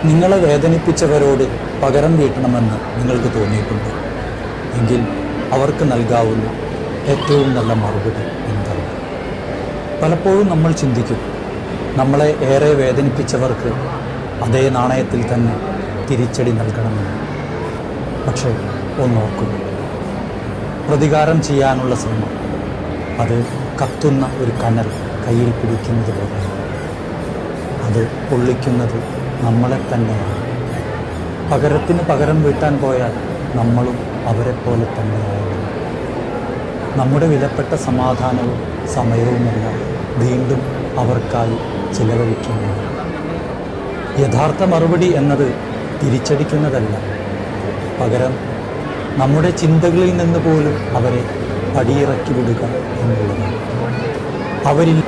നിങ്ങളെ വേദനിപ്പിച്ചവരോട് പകരം വീട്ടണമെന്ന് നിങ്ങൾക്ക് തോന്നിയിട്ടുണ്ട് എങ്കിൽ അവർക്ക് നൽകാവുന്ന ഏറ്റവും നല്ല മറുപടി എന്താണ്? പലപ്പോഴും നമ്മൾ ചിന്തിക്കും, നമ്മളെ ഏറെ വേദനിപ്പിച്ചവർക്ക് അതേ നാണയത്തിൽ തന്നെ തിരിച്ചടി നൽകണമെന്ന്. പക്ഷേ ഒന്നോർക്കുക, പ്രതികാരം ചെയ്യാനുള്ള ശ്രമം അത് കത്തുന്ന ഒരു കനൽ കയ്യിൽ പിടിക്കുന്നത് പോലെയാണ്. അത് പൊള്ളിക്കുന്നത് നമ്മളെ തന്നെയാണ്. പകരത്തിന് പകരം വീട്ടാൻ പോയാൽ നമ്മളും അവരെ പോലെ തന്നെയായിരുന്നു. നമ്മുടെ വിലപ്പെട്ട സമാധാനവും സമയവുമെല്ലാം വീണ്ടും അവർക്കായി ചിലവഴിക്കുന്നത്. യഥാർത്ഥ മറുപടി എന്നത് തിരിച്ചടിക്കുന്നതല്ല, പകരം നമ്മുടെ ചിന്തകളിൽ നിന്ന് പോലും അവരെ പടിയിറക്കി വിടുക എന്നുള്ളതാണ്. അവരിൽ